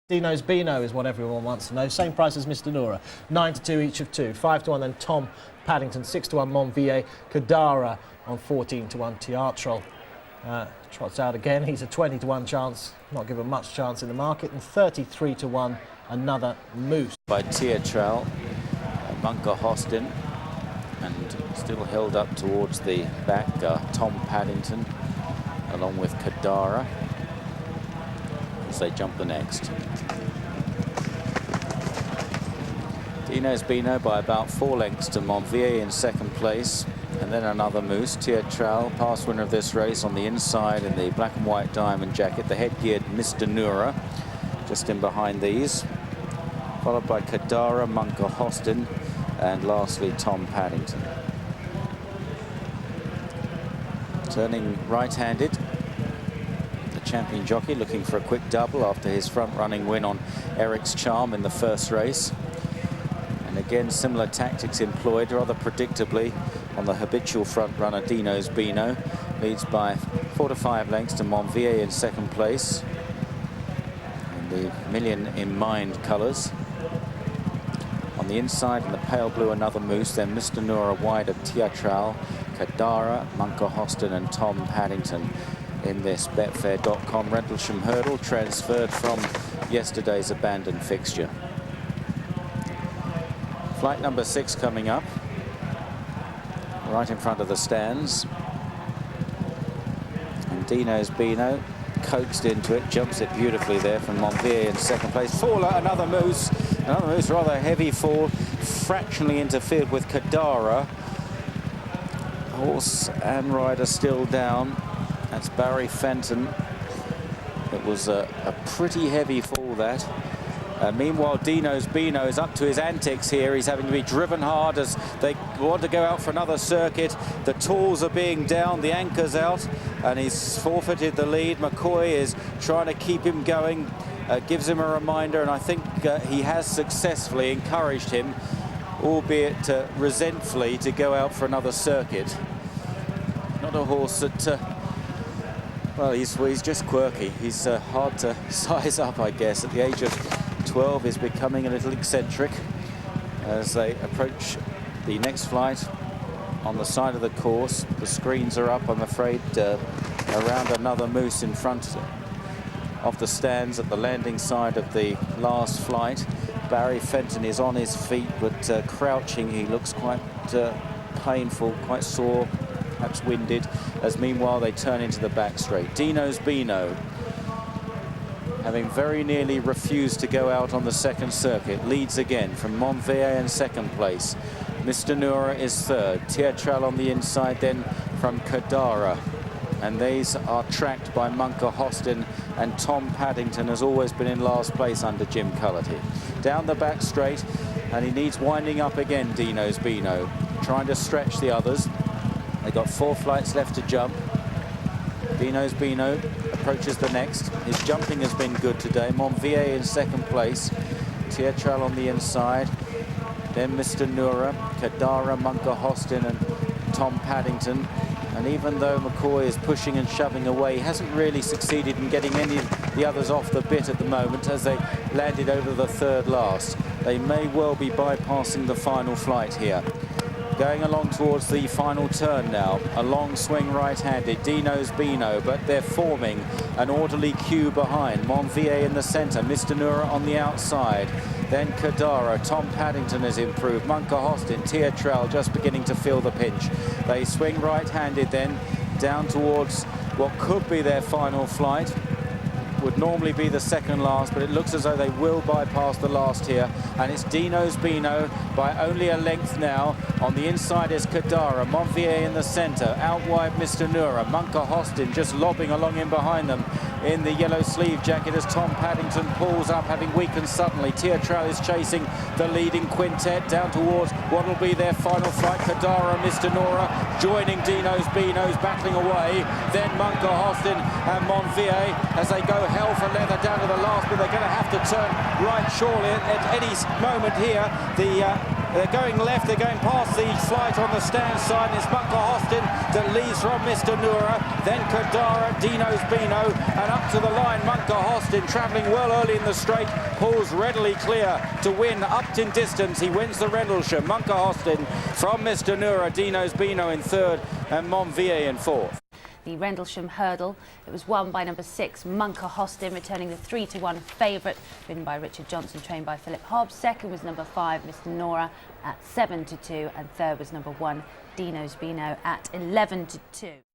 Dino's Beano is what everyone wants to know. Same price as Mr. Nura. 9-2 each of two. 5-1 then Tom Paddington. 6-1 Monvier. Kadara on 14-1 Teatrol. Trots out again. He's a 20-1 chance. Not given much chance in the market. And 33-1 another Moose. By Teatrol, Monkerhostin, and still held up towards the back. Tom Paddington along with Kadara as they jump the next. Dino's Beano by about 4 lengths to Monvier in second place, and then another Moose. Teatrol, past winner of this race, on the inside in the black and white diamond jacket. The head-geared Mr. Nura just in behind these, followed by Kadara, Monkerhostin, and lastly Tom Paddington. Turning right-handed, the champion jockey looking for a quick double after his front-running win on Eric's Charm in the first race. And again, similar tactics employed rather predictably on the habitual front-runner Dino's Beano. Leads by 4 to 5 lengths to Monvier in second place in the Million in Mind colours. On the inside in the pale blue, another Moose, then Mr. Nura wide of Teatrol, Kadara, Monkerhostin and Tom Paddington in this Betfair.com Rendlesham Hurdle, transferred from yesterday's abandoned fixture. Flight number 6 coming up, right in front of the stands. And Dino's Beano coaxed into it, jumps it beautifully there from Monvier in second place. Faller, another Moose, rather heavy fall, fractionally interfered with Kadara. Horse and rider still down. That's Barry Fenton. It was a pretty heavy fall, that. Meanwhile, Dino's Beano is up to his antics here. He's having to be driven hard as they want to go out for another circuit. The tools are being down, the anchor's out, and he's forfeited the lead. McCoy is trying to keep him going, gives him a reminder, and I think he has successfully encouraged him, albeit resentfully, to go out for another circuit. Not a horse that, well, he's just quirky. He's hard to size up, I guess. At the age of 12, he's becoming a little eccentric as they approach the next flight on the side of the course. The screens are up, I'm afraid, around another Moose in front of the stands at the landing side of the last flight. Barry Fenton is on his feet, but crouching. He looks quite painful, quite sore, perhaps winded, as meanwhile they turn into the back straight. Dino's Beano, having very nearly refused to go out on the second circuit, leads again from Monvier in second place. Mr. Nura is third. Teatrol on the inside then from Kadara. And these are tracked by Monkerhostin, and Tom Paddington has always been in last place under Jim Cullity. Down the back straight, and he needs winding up again, Dino's Beano, trying to stretch the others. They've got 4 flights left to jump. Dino's Beano approaches the next. His jumping has been good today. Monvier in second place. Teatrol on the inside. Then Mr. Nura, Kadara, Monkerhostin and Tom Paddington. And even though McCoy is pushing and shoving away, he hasn't really succeeded in getting any of the others off the bit at the moment as they landed over the third last. They may well be bypassing the final flight here. Going along towards the final turn now. A long swing right-handed, Dino's Beano, but they're forming an orderly queue behind. Monvier in the centre, Mr. Nura on the outside. Then Kadara, Tom Paddington has improved. Monkerhostin, Teatrol just beginning to feel the pinch. They swing right-handed then down towards what could be their final flight. Would normally be the second last, but it looks as though they will bypass the last here. And it's Dino's Beano by only a length now. On the inside is Kadara, Monvier in the centre, out wide Mr. Nura, Monkerhostin just lobbing along in behind them in the yellow sleeve jacket as Tom Paddington pulls up, having weakened suddenly. Teatrol is chasing the leading quintet down towards what will be their final flight. Kadara, Mr. Nura joining Dino's Beano's, battling away. Then Monkerhostin and Monvier as they go hell for leather down to the last, but they're going to have to turn right surely at any moment here. They're going left, they're going past the flight on the stand side, and it's Monkerhostin that leads from Mr. Nura, then Kadara, Dino's Beano, and up to the line. Monkerhostin travelling well early in the straight, pulls readily clear to win upped in distance. He wins the Rendlesham. Monkerhostin from Mr. Noura, Dino's Beano in third and Montville in fourth. The Rendlesham Hurdle. It was won by number 6, Monkerhostin, returning the 3-1 favourite, ridden by Richard Johnson, trained by Philip Hobbs. Second was number 5, Mr. Noura, at 7-2, and third was number 1, Dino's Beano, at 11-2.